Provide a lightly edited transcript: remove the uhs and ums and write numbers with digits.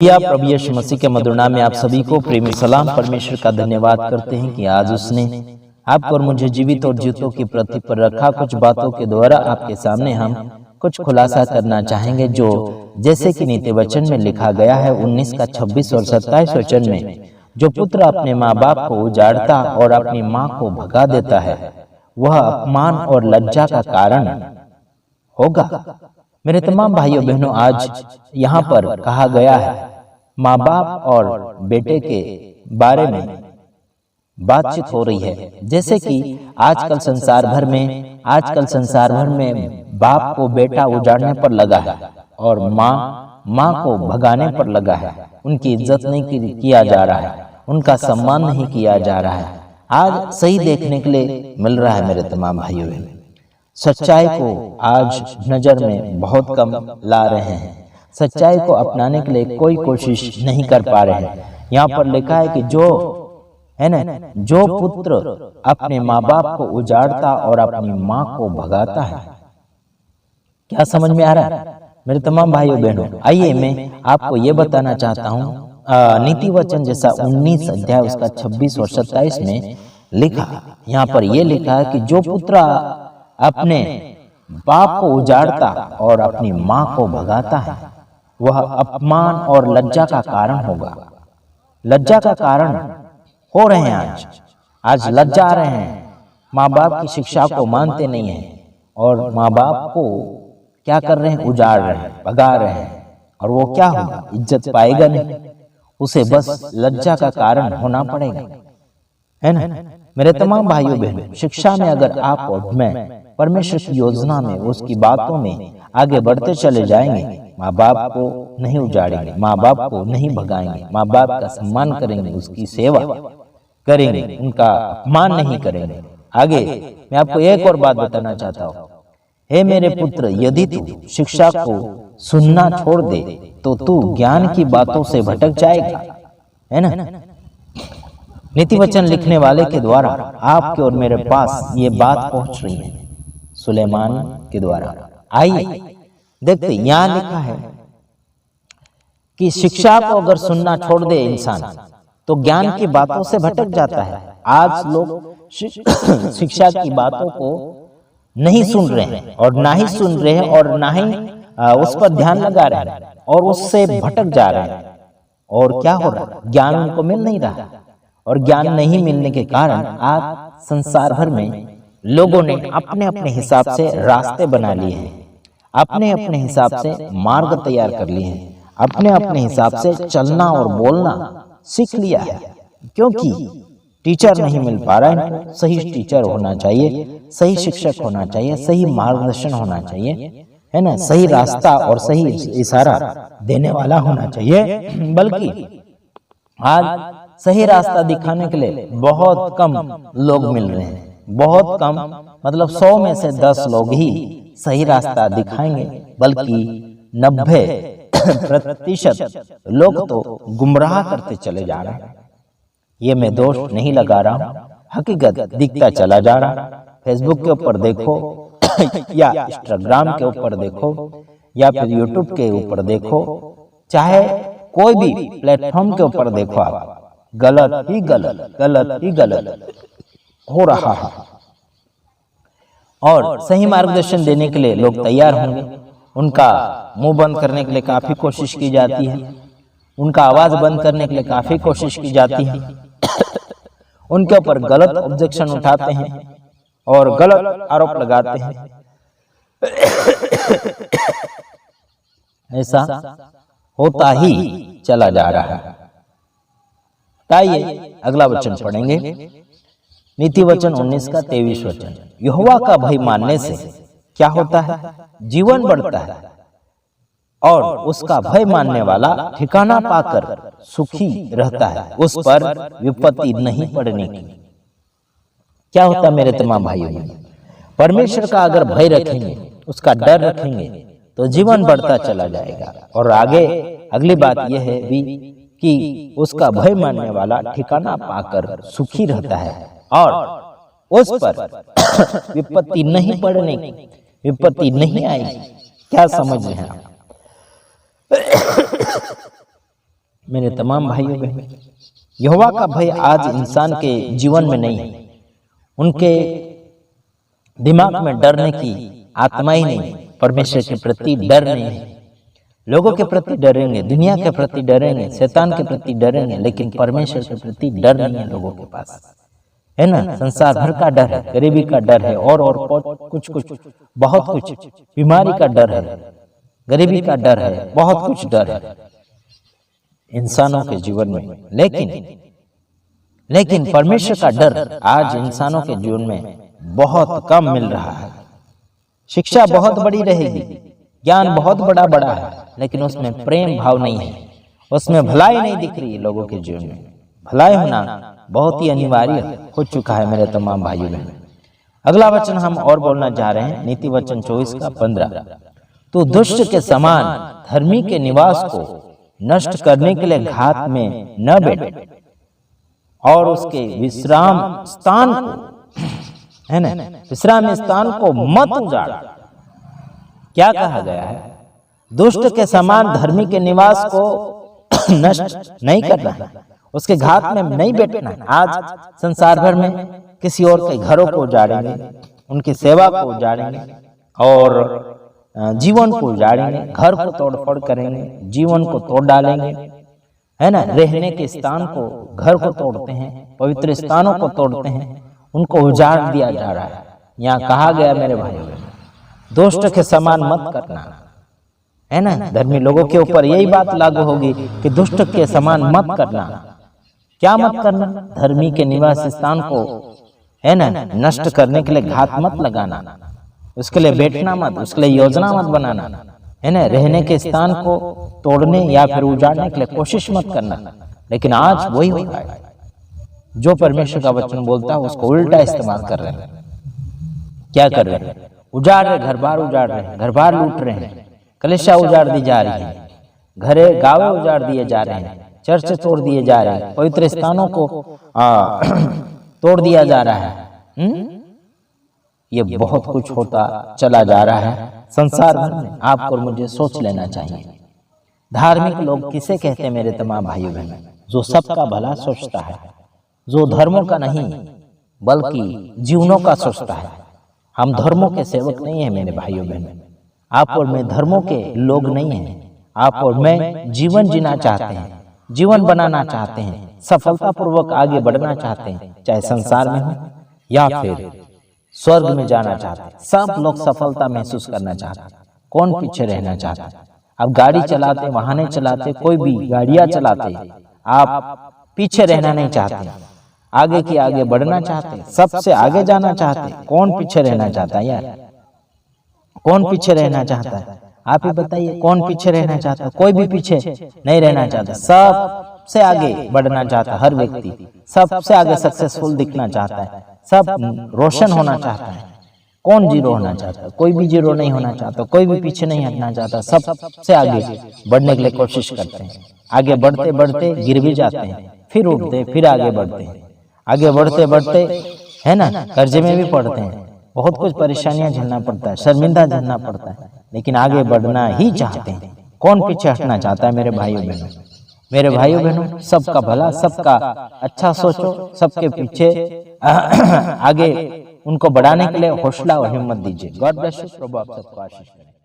या प्रभु यीशु मसीह के मधुर नाम में आप सभी को प्रेमी सलाम। परमेश्वर का धन्यवाद करते हैं कि आज उसने आपको और मुझे जीवित और जीवितों की पृथ्वी पर रखा। कुछ बातों के द्वारा आपके सामने हम कुछ खुलासा करना चाहेंगे, जो जैसे कि नीति वचन में लिखा गया है 19 का 26 और 27 वचन में, जो पुत्र अपने माँ बाप को उजाड़ता और अपनी माँ को भगा देता है वह अपमान और लज्जा का कारण होगा। मेरे तमाम भाइयों बहनों, आज यहाँ पर कहा गया है माँ बाप और बेटे के बारे में बातचीत हो रही है। जैसे कि आजकल संसार भर में बाप को बेटा उजाड़ने पर लगा है और माँ को भगाने पर लगा है। उनकी इज्जत नहीं किया जा रहा है, उनका सम्मान नहीं किया जा रहा है। आज सही देखने के लिए मिल रहा है। मेरे तमाम भाइयों बहनों, सच्चाई को आज नजर में बहुत कम ला रहे हैं। सच्चाई को अपनाने के लिए कोई कोशिश नहीं कर पा रहे हैं। यहाँ पर लिखा है कि जो पुत्र अपने माँ बाप को उजाड़ता और अपनी माँ को भगाता है। क्या समझ में आ रहा है मेरे तमाम भाइयों बहनों? आइए मैं आपको ये बताना चाहता हूँ। नीति वचन जैसा 19 अध्याय उसका 26 और 27 में लिखा, यहाँ पर यह लिखा है कि जो पुत्र अपने बाप को उजाड़ता और अपनी माँ को भगाता है वह अपमान और लज्जा का कारण होगा। लज्जा का कारण हो रहे हैं आज लज्जा आ रहे हैं। माँ बाप की शिक्षा को मानते नहीं हैं और माँ बाप को क्या कर रहे हैं? उजाड़ रहे हैं, भगा रहे हैं। और वो क्या होगा? इज्जत पाएगा नहीं, उसे बस लज्जा का कारण होना पड़ेगा, है ना? मेरे तमाम भाइयों बहनों, शिक्षा में अगर आप और मैं परमेश्वर की योजना में, उसकी बातों में आगे बढ़ते चले जाएंगे, माँ बाप को नहीं उजाड़ेंगे, माँ बाप को नहीं भगाएंगे, माँ बाप का सम्मान करेंगे, उसकी सेवा करेंगे, उनका अपमान नहीं करेंगे। आगे मैं आपको एक और बात बताना चाहता हूँ। हे मेरे पुत्र, यदि तू शिक्षा को सुनना छोड़ दे तो तू ज्ञान की बातों से भटक जाएगा, है ना? नीति वचन लिखने वाले के द्वारा आपके और मेरे पास ये बात पहुंच रही है, सुलेमान के द्वारा। आइए देखते, यहाँ लिखा है कि शिक्षा को अगर सुनना छोड़ दे इंसान तो ज्ञान की बातों से भटक जाता है। आज लोग शिक्षा की बातों को नहीं सुन रहे हैं और ना ही सुन रहे हैं और ना ही उस पर ध्यान लगा रहे हैं और उससे भटक जा रहे हैं। और क्या हो रहा है? ज्ञान उनको मिल नहीं रहा और ज्ञान नहीं मिलने के कारण आज संसार भर में लोगों ने अपने अपने हिसाब से रास्ते बना लिए हैं, अपने अपने हिसाब से मार्ग तैयार कर लिए हैं, अपने अपने हिसाब से चलना और बोलना सीख लिया है। क्योंकि टीचर नहीं मिल पा रहा है, सही टीचर होना चाहिए, सही शिक्षक होना चाहिए, सही मार्गदर्शन होना चाहिए, है ना? सही रास्ता और सही इशारा देने वाला होना चाहिए। बल्कि आज सही रास्ता दिखाने के लिए बहुत कम लोग मिल रहे हैं। बहुत कम, मतलब 100 में से 10 लोग ही सही रास्ता दिखाएंगे, बल्कि 90% लोग तो गुमराह करते चले जा रहे हैं। ये मैं दोष नहीं लगा रहा हूँ, हकीकत दिखता चला जा रहा है। फेसबुक के ऊपर देखो या इंस्टाग्राम के ऊपर देखो या फिर यूट्यूब के ऊपर देखो, चाहे कोई भी प्लेटफॉर्म के ऊपर देखो, आप गलत ही गलत हो रहा है। और सही मार्गदर्शन देने के लिए लोग तैयार होंगे। उनका मुंह बंद करने के लिए काफी कोशिश की जाती है, उनका आवाज बंद करने के लिए काफी कोशिश की जाती है। उनके ऊपर गलत ऑब्जेक्शन उठाते हैं और गलत आरोप लगाते हैं। ऐसा होता ही चला जा रहा है। आइए अगला वचन पढ़ेंगे, नीति वचन 19 का 23 वचन। यहोवा का भय मानने से क्या होता है? जीवन बढ़ता है और उसका भय मानने वाला ठिकाना पाकर सुखी रहता है, उस पर विपत्ति नहीं पड़ने की। क्या होता मेरे तमाम भाइयों? परमेश्वर का अगर भय रखेंगे, उसका डर रखेंगे, तो जीवन बढ़ता चला जाएगा। और आगे अगली बात यह है भी कि उसका भय मानने वाला ठिकाना पाकर सुखी रहता है और उस पर विपत्ति नहीं पड़ने की, विपत्ति नहीं आएगी। क्या समझ रहे हैं आप? मेरे तमाम भाइयों बहनों, यहोवा का भय आज इंसान के जीवन में नहीं है। उनके दिमाग में डरने की आत्मा ही नहीं, परमेश्वर के प्रति डर नहीं है। लोगों के प्रति डरेंगे, दुनिया के प्रति डरेंगे, शैतान के प्रति डरेंगे, लेकिन परमेश्वर के प्रति डर नहीं है लोगों के पास, है ना। संसार भर का डर है, गरीबी का डर है, और कुछ बहुत कुछ, बीमारी का डर है, गरीबी का डर है, बहुत कुछ डर है इंसानों के जीवन में। लेकिन परमेश्वर का डर आज इंसानों के जीवन में बहुत कम मिल रहा है। शिक्षा बहुत बड़ी रहेगी, ज्ञान बहुत बड़ा है, लेकिन उसमें प्रेम भाव नहीं है, उसमें भलाई नहीं दिख रही है लोगों के जीवन में। भलाई होना बहुत ही अनिवार्य हो चुका है मेरे तमाम भाइयों बहनों। अगला वचन हम और बोलना चाह रहे हैं, नीति वचन 24 का 15। तो दुष्ट के समान धर्मी के निवास को नष्ट करने के लिए घात में न बैठ, और उसके विश्राम स्थान को, है ना, विश्राम स्थान को मत उजाड़। क्या कहा गया है? दुष्ट के समान धर्मी के निवास को नष्ट नहीं करना है, उसके घात में नहीं बैठना है। आज संसार भर में किसी और के घरों को उजाड़ेंगे, उनकी सेवा को उजाड़ेंगे, और जीवन को उजाड़ेंगे, घर को तोड़फोड़ करेंगे, जीवन को तोड़ डालेंगे, है ना। रहने के स्थान को, घर को तोड़ते हैं, पवित्र स्थानों को तोड़ते हैं, उनको उजाड़ दिया जा रहा है। यहाँ कहा गया मेरे भाइयों, दुष्ट के समान मत करना, है ना। धर्मी लोगों के ऊपर यही बात लागू होगी कि दुष्ट के समान मत करना। क्या मत करना? धर्मी के निवास स्थान को, है ना, नष्ट करने के लिए घात मत लगाना, उसके लिए बैठना मत, उसके लिए योजना मत बनाना, है ना। रहने के स्थान को तोड़ने या फिर उजाड़ने के लिए कोशिश मत करना। लेकिन आज वही हो रहा है, जो परमेश्वर का वचन बोलता है उसको उल्टा इस्तेमाल कर रहे हैं। क्या कर रहे हैं? उजाड़ रहे, घर बार उजाड़ रहे हैं, घर बार लूट रहे हैं, कलीसिया उजाड़ दी जा रही है, घरे गाँव उजाड़ दिए जा रहे हैं, चर्च तोड़ दिए जा रहे हैं, पवित्र स्थानों को तोड़ दिया जा रहा है। ये बहुत कुछ होता चला जा रहा है संसार भर में। आपको और मुझे सोच लेना चाहिए, धार्मिक लोग किसे कहते हैं मेरे तमाम भाइयों बहनों? जो सबका भला सोचता है, जो धर्मों का नहीं बल्कि जीवनों का सोचता है। हम धर्मों के सेवक नहीं है मेरे भाइयों बहनों। आप और मैं धर्मों के लोग नहीं हैं। आप और मैं जीवन जीना चाहते हैं, जीवन बनाना चाहते हैं, सफलतापूर्वक आगे बढ़ना चाहते हैं, चाहे संसार में हो या फिर स्वर्ग में जाना चाहते हैं। सब लोग सफलता महसूस करना चाहते हैं। कौन पीछे रहना चाहता है? आप गाड़ी चलाते, वाहने चलाते, कोई भी गाड़ियां चलाते, आप पीछे रहना नहीं चाहते, आगे की आगे बढ़ना चाहते, सबसे आगे जाना चाहते। कौन पीछे रहना चाहता है यार? कौन पीछे रहना चाहता है? आप ही बताइए, कौन पीछे रहना चाहता है? कोई भी पीछे नहीं रहना चाहता, सबसे आगे बढ़ना चाहता है। हर व्यक्ति सबसे आगे सक्सेसफुल दिखना चाहता है, सब रोशन होना चाहता है। कौन जीरो होना चाहता है? कोई भी जीरो नहीं होना चाहता, कोई भी पीछे नहीं हटना चाहता। सबसे आगे बढ़ने के लिए कोशिश करते हैं। आगे बढ़ते बढ़ते गिर भी जाते हैं, फिर उठते, फिर आगे बढ़ते हैं। आगे बढ़ते बढ़ते, है ना, कर्जे में भी पड़ते हैं, बहुत कुछ परेशानियां झेलना पड़ता है, शर्मिंदा झेलना पड़ता है, लेकिन आगे बढ़ना ही चाहते हैं। कौन पीछे हटना चाहता है मेरे भाइयों बहनों? मेरे भाइयों बहनों, सबका भला, सबका अच्छा सोचो, सबके पीछे आगे उनको बढ़ाने के लिए हौसला और हिम्मत दीजिए। God bless you. प्रभु आप सबको आशीष दें।